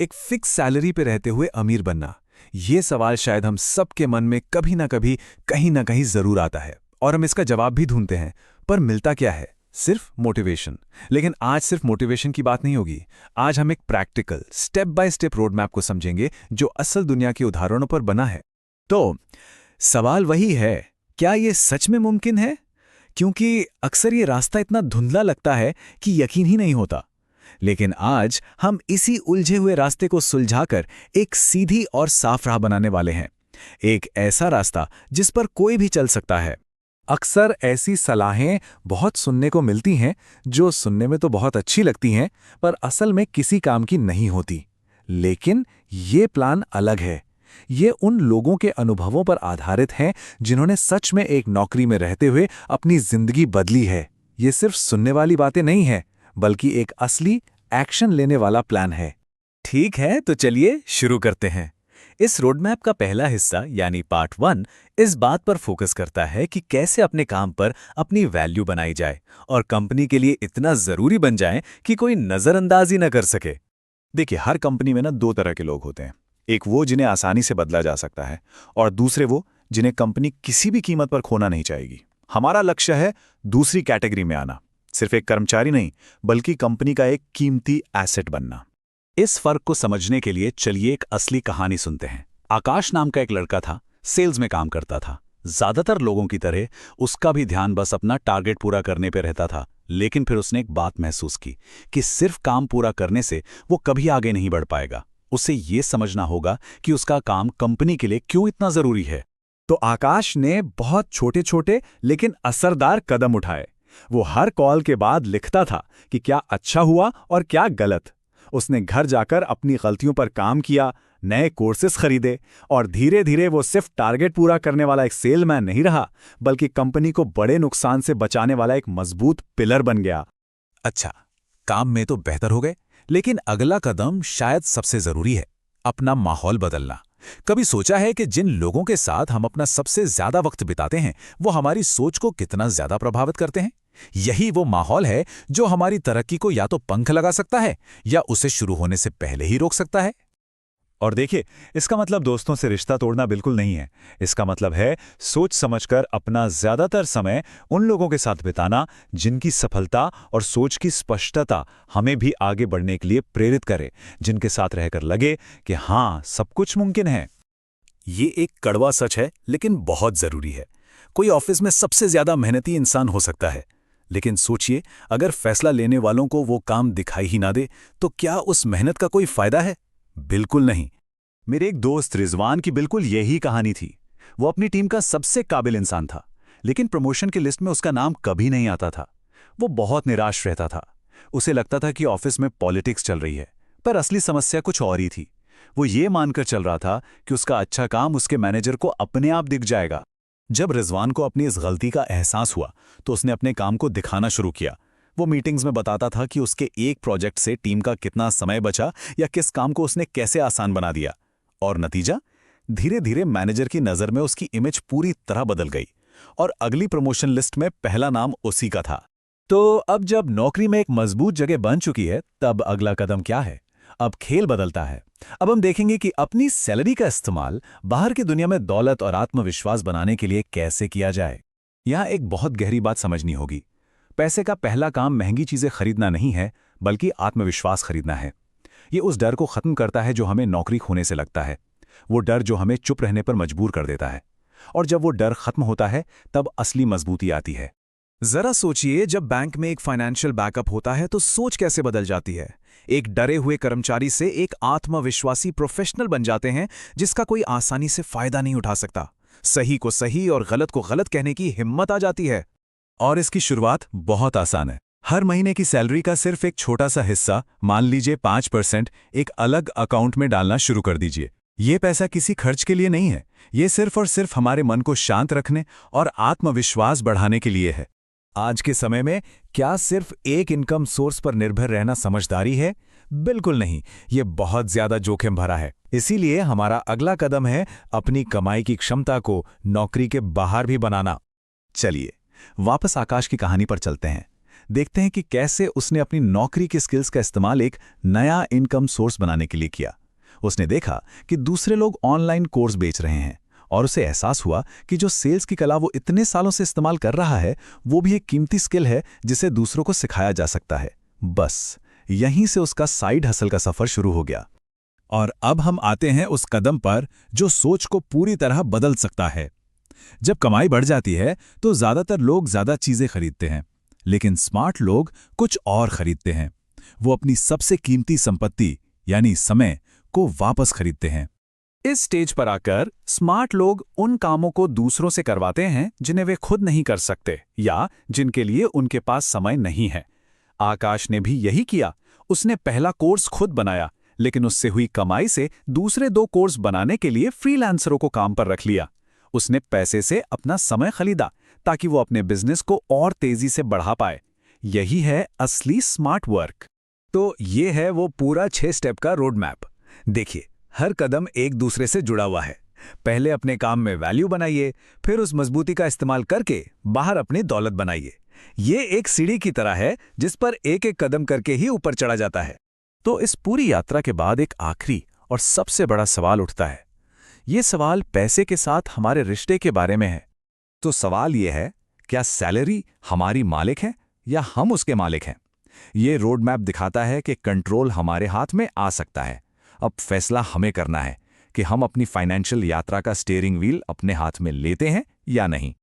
एक fix salary पे रहते हुए अमीर बनना, ये सवाल शायद हम सबके मन में कभी ना कभी कहीं ना कहीं जरूर आता है और हम इसका जवाब भी ढूंढते हैं। पर मिलता क्या है? सिर्फ मोटिवेशन। लेकिन आज सिर्फ मोटिवेशन की बात नहीं होगी। आज हम एक practical step by step road map को समझेंगे जो असल दुनिया के उदाहरणों पर बना है। तो सवाल वही है, क्या ये सच में मुमकिन है? क्योंकि अक्सर ये रास्ता इतना धुंधला लगता है कि यकीन ही नहीं होता। लेकिन आज हम इसी उलझे हुए रास्ते को सुलझाकर एक सीधी और साफ राह बनाने वाले हैं। एक ऐसा रास्ता जिस पर कोई भी चल सकता है। अक्सर ऐसी सलाहें बहुत सुनने को मिलती हैं जो सुनने में तो बहुत अच्छी लगती हैं, पर असल में किसी काम की नहीं होती। लेकिन ये प्लान अलग है। ये उन लोगों के अनुभवों पर आधारित हैं जिन्होंने सच में एक नौकरी में रहते हुए अपनी जिंदगी बदली है। ये सिर्फ सुनने वाली बातें नहीं है, बल्कि एक असली एक्शन लेने वाला प्लान है। ठीक है, तो चलिए शुरू करते हैं। इस रोडमैप का पहला हिस्सा यानी पार्ट 1 इस बात पर फोकस करता है कि कैसे अपने काम पर अपनी वैल्यू बनाई जाए और कंपनी के लिए इतना जरूरी बन जाए कि कोई नजरअंदाज ही न कर सके। देखिए, हर कंपनी में ना दो तरह के लोग होते हैं। एक वो जिन्हें आसानी से बदला जा सकता है, और दूसरे वो जिन्हें कंपनी किसी भी कीमत पर खोना नहीं चाहेगी। हमारा लक्ष्य है दूसरी कैटेगरी में आना, सिर्फ एक कर्मचारी नहीं बल्कि कंपनी का एक कीमती एसेट बनना। इस फर्क को समझने के लिए चलिए एक असली कहानी सुनते हैं। आकाश नाम का एक लड़का था, सेल्स में काम करता था। ज्यादातर लोगों की तरह उसका भी ध्यान बस अपना टारगेट पूरा करने पे रहता था। लेकिन फिर उसने एक बात महसूस की कि सिर्फ काम पूरा करने से वो कभी आगे नहीं बढ़ पाएगा। उसे ये समझना होगा कि उसका काम कंपनी के लिए क्यों इतना जरूरी है। तो आकाश ने बहुत छोटे छोटे लेकिन असरदार कदम उठाए। वो हर कॉल के बाद लिखता था कि क्या अच्छा हुआ और क्या गलत। उसने घर जाकर अपनी गलतियों पर काम किया, नए कोर्सेस खरीदे, और धीरे धीरे वो सिर्फ टारगेट पूरा करने वाला एक सेलमैन नहीं रहा, बल्कि कंपनी को बड़े नुकसान से बचाने वाला एक मजबूत पिलर बन गया। अच्छा, काम में तो बेहतर हो गए, लेकिन अगला कदम शायद सबसे जरूरी है, अपना माहौल बदलना। कभी सोचा है कि जिन लोगों के साथ हम अपना सबसे ज्यादा वक्त बिताते हैं वो हमारी सोच को कितना ज्यादा प्रभावित करते हैं? यही वो माहौल है जो हमारी तरक्की को या तो पंख लगा सकता है या उसे शुरू होने से पहले ही रोक सकता है। और देखिए, इसका मतलब दोस्तों से रिश्ता तोड़ना बिल्कुल नहीं है। इसका मतलब है सोच समझकर अपना ज्यादातर समय उन लोगों के साथ बिताना जिनकी सफलता और सोच की स्पष्टता हमें भी आगे बढ़ने के लिए प्रेरित करे, जिनके साथ रहकर लगे कि हाँ, सब कुछ मुमकिन है। ये एक कड़वा सच है, लेकिन बहुत जरूरी है। कोई ऑफिस में सबसे ज्यादा मेहनती इंसान हो सकता है, लेकिन सोचिए, अगर फैसला लेने वालों को वो काम दिखाई ही ना दे तो क्या उस मेहनत का कोई फायदा है? बिल्कुल नहीं। मेरे एक दोस्त रिजवान की बिल्कुल यही कहानी थी। वो अपनी टीम का सबसे काबिल इंसान था, लेकिन प्रमोशन की लिस्ट में उसका नाम कभी नहीं आता था। वो बहुत निराश रहता था। उसे लगता था कि ऑफिस में पॉलिटिक्स चल रही है, पर असली समस्या कुछ और ही थी। वो ये मानकर चल रहा था कि उसका अच्छा काम उसके मैनेजर को अपने आप दिख जाएगा। जब रिजवान को अपनी इस गलती का एहसास हुआ तो उसने अपने काम को दिखाना शुरू किया। वो मीटिंग्स में बताता था कि उसके एक प्रोजेक्ट से टीम का कितना समय बचा या किस काम को उसने कैसे आसान बना दिया। और नतीजा, धीरे धीरे मैनेजर की नजर में उसकी इमेज पूरी तरह बदल गई और अगली प्रमोशन लिस्ट में पहला नाम उसी का था। तो अब जब नौकरी में एक मजबूत जगह बन चुकी है, तब अगला कदम क्या है? अब खेल बदलता है। अब हम देखेंगे कि अपनी सैलरी का इस्तेमाल बाहर की दुनिया में दौलत और आत्मविश्वास बनाने के लिए कैसे किया जाए। यहां एक बहुत गहरी बात समझनी होगी। पैसे का पहला काम महंगी चीजें खरीदना नहीं है, बल्कि आत्मविश्वास खरीदना है। ये उस डर को खत्म करता है जो हमें नौकरी खोने से लगता है, वो डर जो हमें चुप रहने पर मजबूर कर देता है। और जब वो डर खत्म होता है, तब असली मजबूती आती है। जरा सोचिए, जब बैंक में एक फाइनेंशियल बैकअप होता है तो सोच कैसे बदल जाती है। एक डरे हुए कर्मचारी से एक आत्मविश्वासी प्रोफेशनल बन जाते हैं जिसका कोई आसानी से फायदा नहीं उठा सकता। सही को सही और गलत को गलत कहने की हिम्मत आ जाती है। और इसकी शुरुआत बहुत आसान है। हर महीने की सैलरी का सिर्फ एक छोटा सा हिस्सा, मान लीजिए 5%, एक अलग अकाउंट में डालना शुरू कर दीजिए। ये पैसा किसी खर्च के लिए नहीं है, ये सिर्फ और सिर्फ हमारे मन को शांत रखने और आत्मविश्वास बढ़ाने के लिए है। आज के समय में क्या सिर्फ एक इनकम सोर्स पर निर्भर रहना समझदारी है? बिल्कुल नहीं, ये बहुत ज्यादा जोखिम भरा है। इसीलिए हमारा अगला कदम है अपनी कमाई की क्षमता को नौकरी के बाहर भी बनाना। चलिए वापस आकाश की कहानी पर चलते हैं। देखते हैं कि कैसे उसने अपनी नौकरी की स्किल्स का इस्तेमाल एक नया इनकम सोर्स बनाने के लिए किया। उसने देखा कि दूसरे लोग ऑनलाइन कोर्स बेच रहे हैं और उसे एहसास हुआ कि जो सेल्स की कला वो इतने सालों से इस्तेमाल कर रहा है वो भी एक कीमती स्किल है जिसे दूसरों को सिखाया जा सकता है। बस यहीं से उसका साइड हसल का सफर शुरू हो गया। और अब हम आते हैं उस कदम पर जो सोच को पूरी तरह बदल सकता है। जब कमाई बढ़ जाती है तो ज्यादातर लोग ज्यादा चीजें खरीदते हैं, लेकिन स्मार्ट लोग कुछ और खरीदते हैं। वो अपनी सबसे कीमती संपत्ति यानी समय को वापस खरीदते हैं। इस स्टेज पर आकर स्मार्ट लोग उन कामों को दूसरों से करवाते हैं जिन्हें वे खुद नहीं कर सकते या जिनके लिए उनके पास समय नहीं है। आकाश ने भी यही किया। उसने पहला कोर्स खुद बनाया, लेकिन उससे हुई कमाई से दूसरे 2 कोर्स बनाने के लिए फ्रीलांसरों को काम पर रख लिया। उसने पैसे से अपना समय खरीदा ताकि वो अपने बिजनेस को और तेजी से बढ़ा पाए। यही है असली स्मार्ट वर्क। तो ये है वो पूरा 6 स्टेप का रोड मैप। देखिए, हर कदम एक दूसरे से जुड़ा हुआ है। पहले अपने काम में वैल्यू बनाइए, फिर उस मजबूती का इस्तेमाल करके बाहर अपनी दौलत बनाइए। ये एक सीढ़ी की तरह है जिस पर एक एक कदम करके ही ऊपर चढ़ा जाता है। तो इस पूरी यात्रा के बाद एक आखिरी और सबसे बड़ा सवाल उठता है। ये सवाल पैसे के साथ हमारे रिश्ते के बारे में है। तो सवाल ये है, क्या सैलरी हमारी मालिक है या हम उसके मालिक हैं? ये रोड मैप दिखाता है कि कंट्रोल हमारे हाथ में आ सकता है। अब फैसला हमें करना है कि हम अपनी फाइनेंशियल यात्रा का स्टीयरिंग व्हील अपने हाथ में लेते हैं या नहीं।